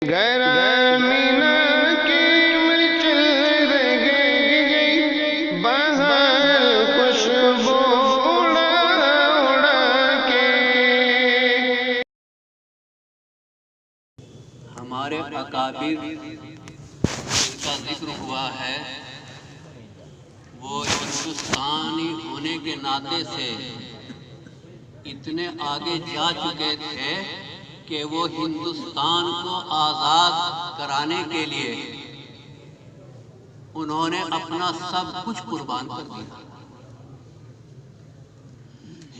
گرامینا کی مرچ رہے باہر خوشبو اڑا اڑا کے۔ ہمارے اکابر جن کا ذکر ہوا ہے وہ ہندوستانی ہونے کے ناطے سے اتنے آگے جا چکے تھے کہ وہ ہندوستان کو آزاد کرانے کے لیے انہوں نے اپنا سب کچھ قربان کر دیا۔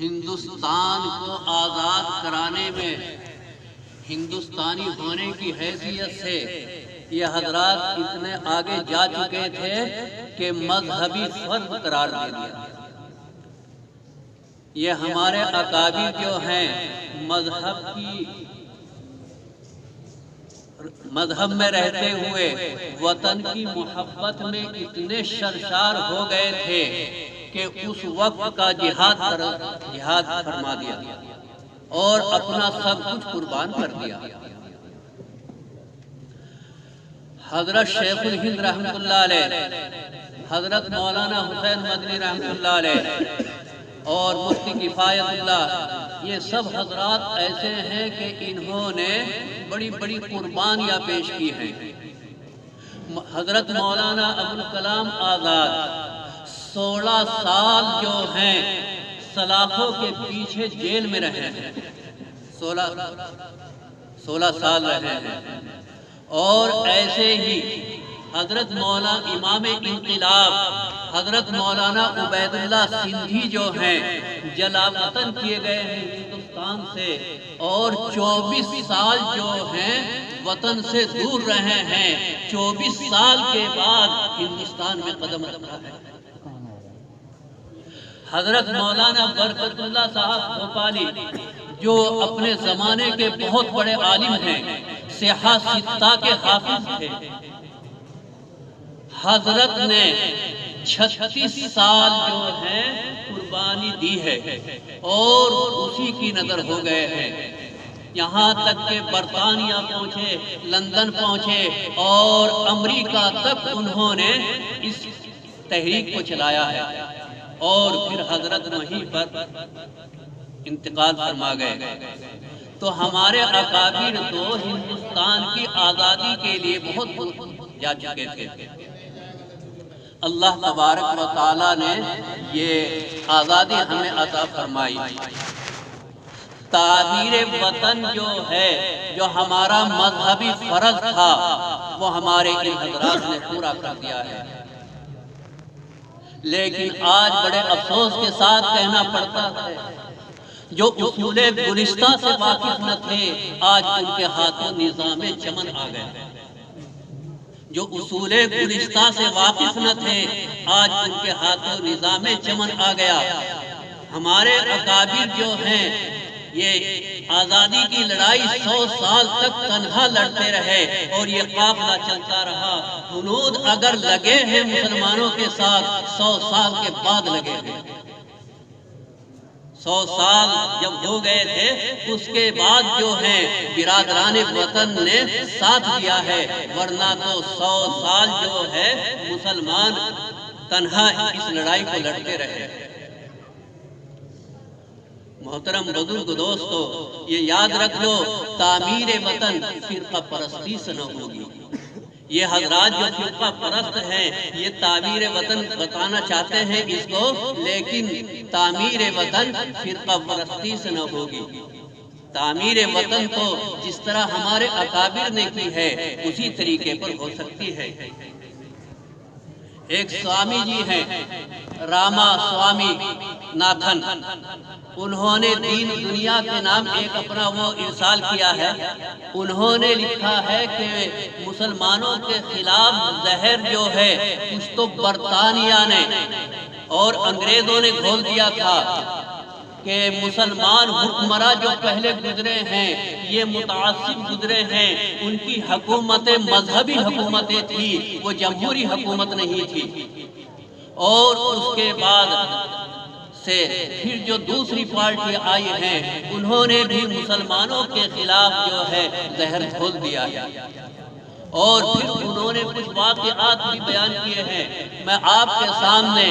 ہندوستان کو آزاد کرانے میں ہندوستانی ہونے کی حیثیت سے یہ حضرات اتنے آگے جا چکے تھے کہ مذہبی فرق قرار دے دیا۔ یہ ہمارے اکابر جو ہیں مذہب میں رہتے ہوئے وطن کی محبت میں اتنے سرشار ہو گئے تھے کہ اس وقت کا جہاد فرما دیا اور اپنا سب کچھ قربان کر دیا۔ حضرت شیخ الہند رحمۃ اللہ علیہ، حضرت مولانا حسین مدنی رحمۃ اللہ علیہ اور مفتی کفایت اللہ، یہ سب حضرات ایسے ہیں کہ انہوں نے بڑی بڑی قربانیاں پیش کی ہیں۔ حضرت مولانا ابوالکلام آزاد 16 سال جو ہیں سلاخوں کے پیچھے جیل میں رہے ہیں، 16 سال رہے ہیں۔ اور ایسے ہی حضرت مولانا امام انقلاب حضرت مولانا عبید اللہ سندھی جو ہیں جلا وطن کیے گئے ہیں ہندوستان سے، اور 24 سال جو ہیں وطن سے دور رہے ہیں، 24 سال کے بعد ہندوستان میں قدم رکھا ہے۔ حضرت مولانا برکت اللہ صاحب بھوپالی جو اپنے زمانے کے بہت بڑے عالم ہیں، صحہ ستہ کے حافظ تھے، حضرت نے 36 سال جو ہے قربانی دی ہے اور اسی کی نظر ہو گئے ہیں، یہاں تک کہ برطانیہ پہنچے، لندن پہنچے اور امریکہ تک انہوں نے اس تحریک کو چلایا ہے، اور پھر حضرت وہیں پر انتقال فرما گئے۔ تو ہمارے اکابر تو ہندوستان کی آزادی کے لیے بہت جا چکے تھے۔ اللہ تبارک و تعالیٰ نے یہ آزادی ہمیں عطا فرمائی۔ تعمیر وطن جو ہے، جو ہمارا مذہبی فرض تھا، وہ ہمارے ان حضرات نے پورا کر دیا ہے۔ لیکن آج بڑے افسوس کے ساتھ کہنا پڑتا ہے، جو اصول گلستہ سے واقف نہ تھے آج ان کے ہاتھوں نظام چمن آ گئے۔ جو اصول گلستہ سے واقف نہ تھے آج ان کے ہاتھوں نظام چمن آ گیا۔ ہمارے اکابر جو ہیں یہ آزادی کی لڑائی 100 سال تک تنہا لڑتے رہے اور یہ قافلہ چلتا رہا۔ ہنود اگر لگے ہیں مسلمانوں کے ساتھ 100 سال کے بعد لگے ہیں۔ 100 سال جب ہو گئے تھے اس کے بعد جو ہیں برادران وطن نے ساتھ دیا ہے، ورنہ تو 100 سال جو ہے مسلمان تنہا اس لڑائی کو لڑتے رہے۔ محترم بزرگ دوستو، یہ یاد رکھ لو، تعمیر وطن فرقہ پرستی سے نہ ہوگی۔ یہ حضرات جو فرقہ پرست ہیں یہ تعمیر وطن بتانا چاہتے ہیں اس کو، لیکن تعمیر وطن فرقہ پرستی سے نہ ہوگی۔ تعمیر وطن تو جس طرح ہمارے اکابر نے کی ہے اسی طریقے پر ہو سکتی ہے۔ ایک سوامی جی ہیں راما سوامی ناتھن، انہوں نے دین دنیا کے نام ایک اپنا وہ ارسال کیا ہے۔ انہوں نے لکھا ہے کہ مسلمانوں کے خلاف زہر جو ہے کچھ تو برطانیہ نے اور انگریزوں نے گھول دیا تھا کہ مسلمان حکمراں جو پہلے گزرے ہیں یہ متعصب گزرے ہیں، ان کی حکومتیں مذہبی حکومتیں تھی، وہ جمہوری حکومت نہیں تھی۔ اور اس کے بعد سے پھر جو دوسری پارٹی آئی ہیں انہوں نے بھی مسلمانوں کے خلاف جو ہے زہر گھول دیا ہے، اور پھر انہوں نے کچھ واقعات بھی بیان کیے ہیں۔ میں آپ کے سامنے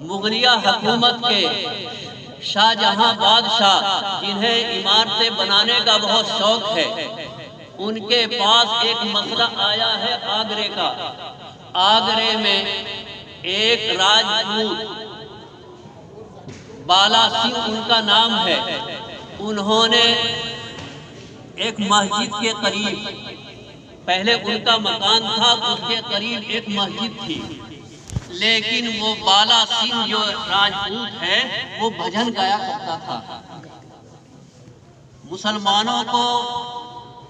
مغلیہ حکومت کے شاہ جہاں بادشاہ، جنہیں عمارتیں بنانے کا بہت شوق ہے، ان کے پاس ایک مسئلہ آیا ہے آگرے کا۔ آگرے میں ایک راجپوت بالا سنگھ ان کا نام ہے، انہوں نے ایک مسجد کے قریب، پہلے ان کا مکان تھا، اس کے قریب ایک مسجد تھی، لیکن وہ بالا سنگھ جو راجپوت ہے وہ بھجن گایا کرتا تھا۔ مسلمانوں کو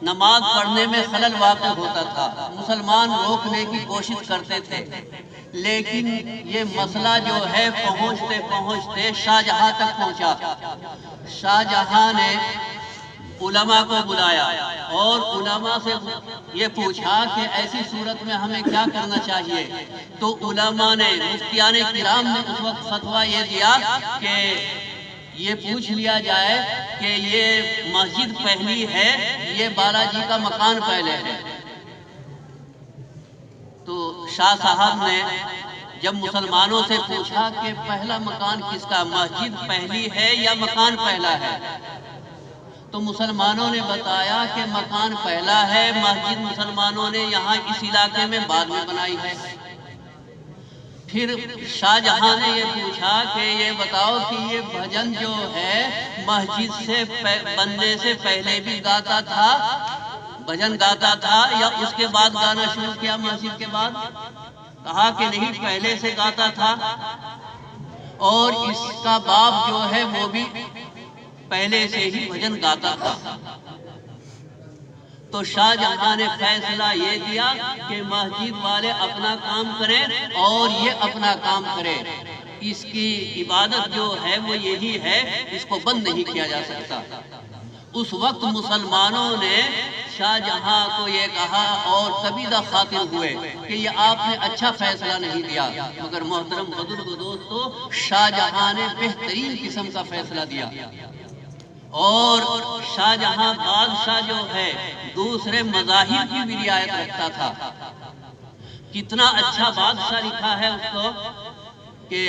نماز پڑھنے میں خلل واقع ہوتا تھا، مسلمان روکنے کی کوشش کرتے تھے، لیکن یہ مسئلہ جو ہے پہنچتے پہنچتے شاہ جہاں تک پہنچا۔ شاہ جہاں نے علماء کو بلایا اور علماء سے یہ پوچھا کہ ایسی صورت میں ہمیں کیا کرنا چاہیے، تو علماء نے، مفتیان کرام نے اس وقت فتویٰ یہ دیا کہ یہ پوچھ لیا جائے کہ یہ مسجد پہلی ہے، یہ بالا جی کا مکان پہلے ہے۔ تو شاہ صاحب نے جب مسلمانوں سے پوچھا کہ پہلا مکان کس کا، مسجد پہلی ہے یا مکان پہلا ہے، تو مسلمانوں نے بتایا کہ مکان پہلا ہے، مسجد مسلمانوں نے یہاں اس علاقے میں بعد میں بنائی ہے۔ پھر شاہ جہاں نے یہ پوچھا کہ یہ بتاؤ کہ یہ بھجن جو ہے مسجد سے بننے سے پہلے بھی گاتا تھا، بھجن گاتا تھا، یا اس کے بعد گانا شروع کیا مسجد کے بعد؟ کہا کہ نہیں، پہلے سے گاتا تھا، اور اس کا باپ جو ہے وہ بھی پہلے سے ہی بھجن گاتا تھا۔ تو شاہ جہاں نے فیصلہ یہ دیا کہ مسجد والے اپنا کام کریں اور یہ اپنا کام کرے، اس کی عبادت جو ہے وہ یہی ہے، اس کو بند نہیں کیا جا سکتا۔ اس وقت مسلمانوں نے شاہ جہاں کو یہ کہا اور قبیلہ خاطر ہوئے کہ یہ آپ نے اچھا فیصلہ نہیں دیا، مگر محترم بزرگ دوستو، شاہ جہاں نے بہترین قسم کا فیصلہ دیا۔ اور شاہ جہاں بادشاہ جو ہے دوسرے مذاہب کی بھی رعایت رکھتا تھا۔ کتنا اچھا بادشاہ لکھا ہے اس کو کہ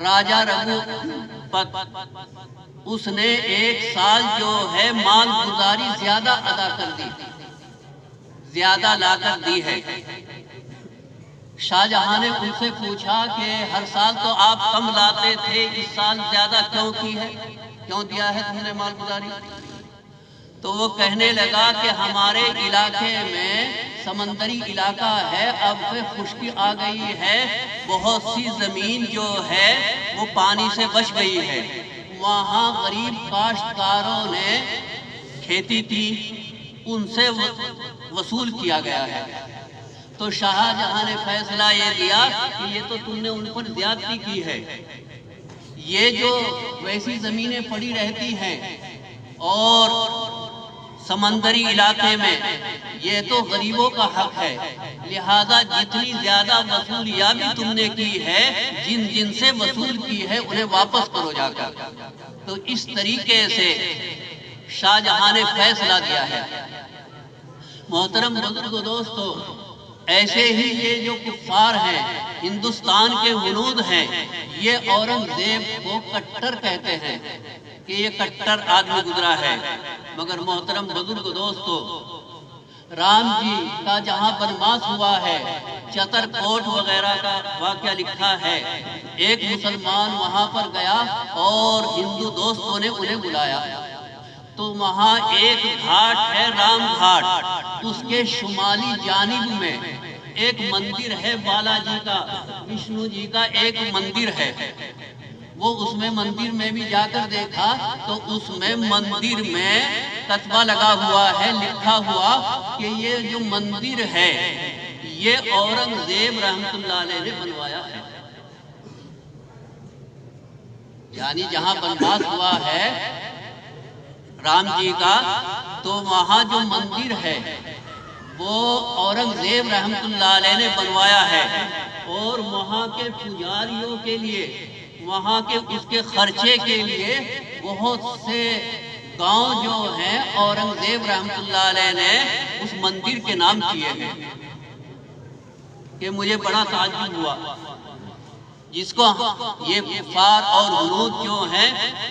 راجہ رگھوپت، اس نے 1 سال جو ہے مال گزاری زیادہ ادا کر دی، زیادہ لا کر دی ہے۔ شاہ جہاں نے ان سے پوچھا کہ ہر سال تو آپ کم لاتے تھے، اس سال زیادہ کیوں کی ہے، کیوں دیا ہے تم نے مال گزاری؟ تو وہ کہنے لگا کہ ہمارے علاقے میں سمندری علاقہ ہے، اب خشکی آ گئی ہے، بہت سی زمین جو ہے وہ پانی سے بچ گئی ہے، وہاں غریب کاشتکاروں نے کھیتی کی، ان سے وصول کیا گیا ہے۔ تو شاہ جہاں نے فیصلہ یہ دیا کہ یہ تو تم نے ان پر زیادتی کی ہے، یہ جو ویسی زمینیں پڑی رہتی ہیں اور سمندری علاقے میں، یہ تو غریبوں کا حق ہے، لہذا جتنی زیادہ وصولیاں بھی تم نے کی ہے، جن جن سے وصول کی ہے انہیں واپس کرو جا کر۔ تو اس طریقے سے شاہ جہاں نے فیصلہ دیا ہے۔ محترم بزرگ دوستو، ایسے ہی یہ جو کفار ہیں، ہندوستان کے ہنود ہیں، یہ اورنگزیب کو کٹر کہتے ہیں کہ یہ کٹر آدمی گزرا ہے، مگر محترم بزرگ دوستو، رام جی کا جہاں بنواس ہوا ہے، چتر کوٹ وغیرہ کا واقعہ لکھا ہے، ایک مسلمان وہاں پر گیا اور ہندو دوستوں نے انہیں بلایا، تو وہاں ایک گھاٹ ہے، رام گھاٹ، اس کے شمالی جانب میں ایک مندر ہے بالا جی کا، وشنو جی کا ایک مندر ہے۔ وہ اس میں مندر میں بھی جا کر دیکھا تو اس میں مندر میں کتبہ لگا ہوا ہے، لکھا ہوا کہ یہ جو مندر ہے یہ اورنگزیب رحمت اللہ علیہ نے بنوایا ہے، یعنی جہاں بنواس ہوا ہے رام جی کا، تو وہاں جو مندر ہے وہ اورنگزیب رحمت اللہ علیہ نے بنوایا ہے۔ اور وہاں کے پجاریوں کے لیے، وہاں کے اس کے خرچے کے لیے بہت سے گاؤں جو ہیں اورنگزیب رحمت اللہ علیہ نے اس مندر کے نام کیے ہیں، کہ مجھے بڑا تعجب ہوا۔ جس کو یہ کفار اور ہنود جو ہیں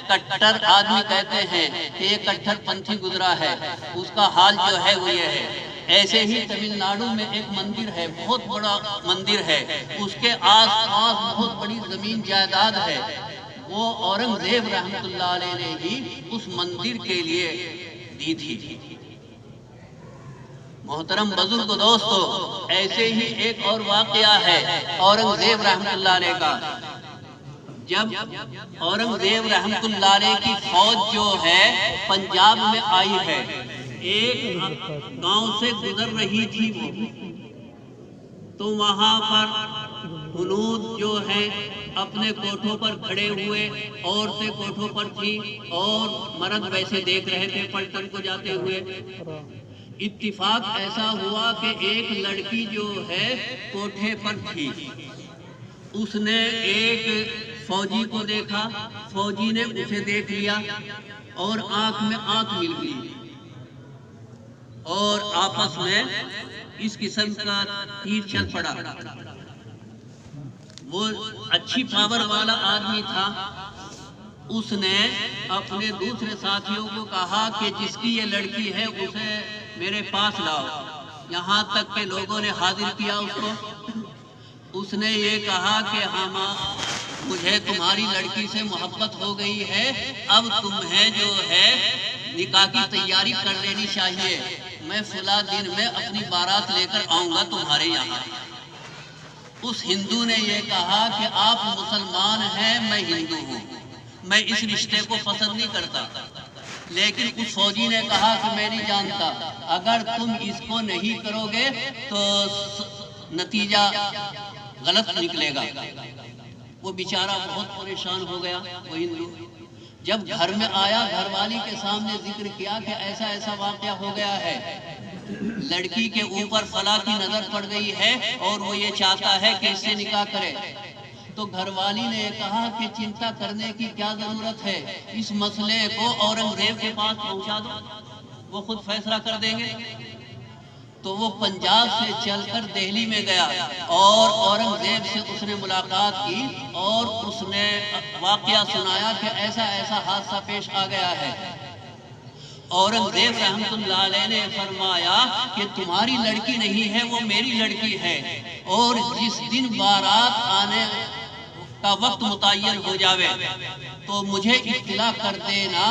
کٹر آدمی کہتے ہیں کہ یہ کٹر پنتھی گزرا ہے، اس کا حال جو ہے وہ یہ ہے۔ ایسے ہی تمل ناڈو میں ایک مندر ہے، بہت بڑا مندر ہے، اس کے آس پاس بہت بڑی زمین جائیداد ہے، وہ اورنگزیب رحمت اللہ علیہ نے ہی اس مندر کے لیے دی تھی۔ محترم بزرگ دوستو، ایسے ہی ایک اور واقعہ ہے اورنگزیب رحمت اللہ علیہ کا۔ جب اورنگزیب رحمت اللہ علیہ کی فوج جو ہے پنجاب میں آئی ہے، ایک گاؤں سے گزر رہی تھی وہ، تو وہاں پر ہنود جو ہیں اپنے کوٹھوں پر کھڑے ہوئے، عورتیں کوٹھوں پر تھی اور مرد ویسے دیکھ رہے تھے پلٹن کو جاتے ہوئے۔ اتفاق ایسا ہوا کہ ایک لڑکی جو ہے کوٹھے پر تھی، اس نے ایک فوجی کو دیکھا، فوجی نے اسے دیکھ لیا اور آنکھ میں آنکھ مل گئی اور آپس میں اس قسم کا تیر چل پڑا۔ وہ اچھی پاور والا آدمی تھا، اس نے اپنے دوسرے ساتھیوں کو کہا کہ جس کی یہ لڑکی ہے اسے میرے پاس لاؤ۔ یہاں تک کہ لوگوں نے حاضر کیا اس کو۔ اس نے یہ کہا کہ مجھے تمہاری لڑکی سے محبت ہو گئی ہے، اب تمہیں جو ہے نکاح کی تیاری کر لینی چاہیے، میں فلاں دن میں اپنی بارات لے کر آؤں گا تمہارے یہاں۔ اس ہندو نے یہ کہا کہ آپ مسلمان ہیں، میں ہندو ہوں، میں اس رشتے کو پسند نہیں کرتا۔ لیکن اس فوجی نے کہا کہ میں نہیں جانتا، اگر تم اس کو نہیں کرو گے تو نتیجہ غلط نکلے گا۔ وہ بیچارہ بہت پریشان ہو گیا وہ ہندو۔ جب گھر میں آیا، گھر والی کے سامنے ذکر کیا کہ ایسا ایسا واقعہ ہو گیا ہے، لڑکی کے اوپر فلاں کی نظر پڑ گئی ہے اور وہ یہ چاہتا ہے کہ اس سے نکاح کرے۔ تو گھر والی نے کہا کہ چنتا کرنے کی کیا ضرورت ہے، اس مسئلے کو اورنگزیب کے پاس پہنچا دو، وہ خود فیصلہ کر دیں گے۔ تو وہ پنجاب سے چل کر دہلی میں گیا اور اورنگزیب سے اس نے ملاقات کی اور اس نے واقعہ سنایا کہ ایسا ایسا حادثہ پیش آ گیا ہے۔ اورنگزیب رحمت اللہ علیہ نے فرمایا کہ تمہاری لڑکی نہیں ہے، وہ میری لڑکی ہے، اور جس دن بارات آنے کا وقت متعین ہو جاوے تو مجھے اطلاع کر دینا،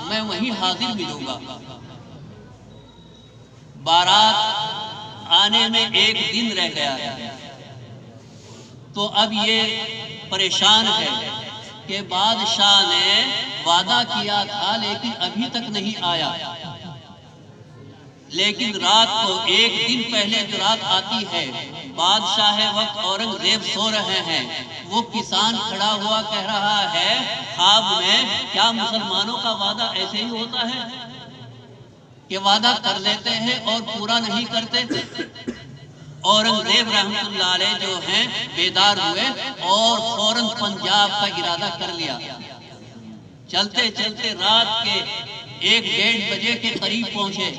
میں وہیں حاضر ملوں گا۔ بارات آنے میں ایک دن رہ گیا ہے، تو اب یہ پریشان ہے کہ بادشاہ نے وعدہ کیا تھا لیکن ابھی تک نہیں آیا۔ لیکن رات کو ایک دن پہلے جو رات آتی ہے، بادشاہ وقت اورنگزیب سو رہے ہیں، وہ کسان کھڑا ہوا کہہ رہا ہے خواب میں، کیا مسلمانوں کا وعدہ ایسے ہی ہوتا ہے کہ وعدہ کر لیتے ہیں اور پورا نہیں کرتے؟ اورنگزیب رحمت اللہ علیہ جو ہیں بیدار ہوئے اور فوراً پنجاب کا ارادہ کر لیا۔ چلتے چلتے رات کے 1-1:30 بجے کے قریب پہنچے۔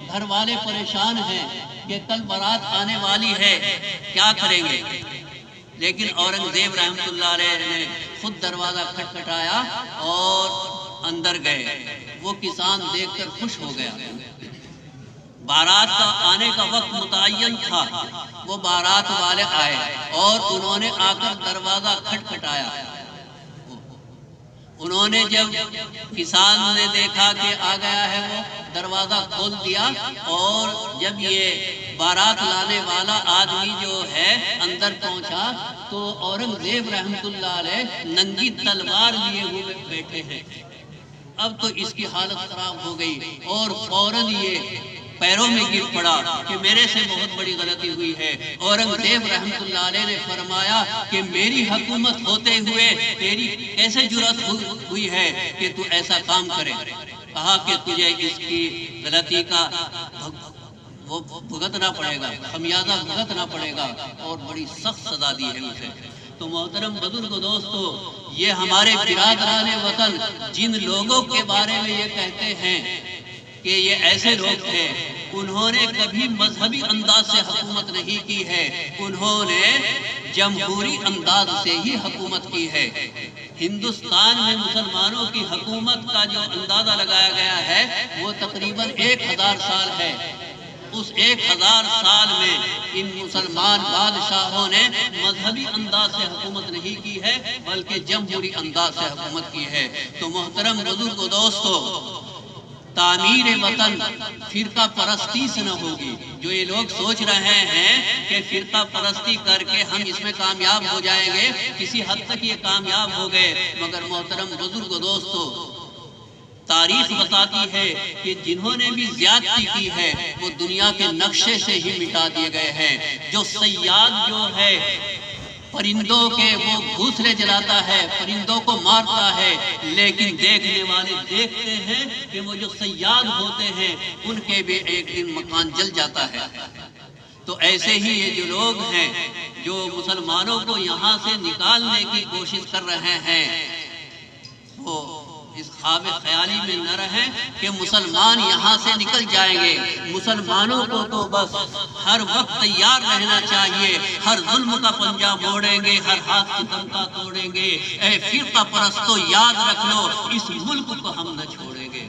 گھر والے پریشان ہیں کہ کل بارات آنے والی ہے، کیا کریں گے؟ لیکن اورنگزیب رحمت اللہ علیہ نے خود دروازہ کھٹکھٹایا اور اندر گئے۔ وہ کسان دیکھ کر خوش ہو گیا۔ بارات کا آنے کا وقت متعین تھا، وہ بارات والے آئے اور انہوں نے آ کر دروازہ کھٹکھٹایا۔ انہوں نے جب کسان نے دیکھا کہ آ گیا ہے، وہ دروازہ کھول دیا، اور جب یہ بارات لانے والا آدمی جو ہے اندر پہنچا تو اورنگزیب رحمت اللہ علیہ ننگی تلوار لیے ہوئے بیٹھے ہیں۔ اب تو اس کی حالت خراب ہو گئی اور فوراً یہ پیروں میں گر پڑا کہ میرے سے بہت بڑی غلطی ہوئی ہے۔ اورنگزیب رحمت اللہ علیہ نے فرمایا کہ میری حکومت ہوتے ہوئے تیری کیسے جرأت ہوئی ہے کہ تو ایسا کام کرے؟ کہا کہ تجھے اس کی غلطی کا وہ بھگتنا پڑے گا، خمیازہ بھگتنا پڑے گا، اور بڑی سخت سزا دی ہے اسے۔ تو محترم بزرگ دوستو، یہ ہمارے برادران وطن جن لوگوں کے بارے میں یہ کہتے ہیں کہ یہ ایسے لوگ تھے، انہوں نے کبھی مذہبی انداز سے حکومت نہیں کی ہے، انہوں نے جمہوری انداز سے ہی حکومت کی ہے۔ ہندوستان میں مسلمانوں کی حکومت کا جو اندازہ لگایا گیا ہے وہ تقریباً 1000 سال ہے۔ اس 1000 سال میں ان مسلمان بادشاہوں نے مذہبی انداز سے حکومت نہیں کی ہے بلکہ جمہوری انداز سے حکومت کی ہے۔ تو محترم بزرگ دوستو، تعمیر وطن فرقہ پرستی سے نہ ہوگی۔ جو یہ لوگ سوچ رہے ہیں کہ فرقہ پرستی کر کے ہم اس میں کامیاب ہو جائیں گے، کسی حد تک یہ کامیاب ہو گئے، مگر محترم بزرگ دوستو، تاریخ بتاتی ہے کہ جنہوں نے بھی زیادتی کی ہے وہ دنیا کے نقشے سے ہی مٹا دیے گئے ہیں۔ جو صیاد جو ہے پرندوں کے وہ گھونسلے جلاتا ہے، پرندوں کو مارتا ہے، لیکن دیکھنے والے دیکھتے ہیں کہ وہ جو صیاد ہوتے ہیں ان کے بھی ایک دن مکان جل جاتا ہے۔ تو ایسے ہی یہ جو لوگ ہیں جو مسلمانوں کو یہاں سے نکالنے کی کوشش کر رہے ہیں، وہ اس خواب خیالی میں نہ رہیں کہ مسلمان یہاں سے نکل جائیں گے۔ مسلمانوں کو تو بس ہر وقت تیار رہنا چاہیے، ہر ظلم کا پنجہ موڑیں گے، ہر ہاتھ ستم کا توڑیں گے۔ اے فرقہ پرستو، یاد رکھ لو، اس ملک کو ہم نہ چھوڑیں گے۔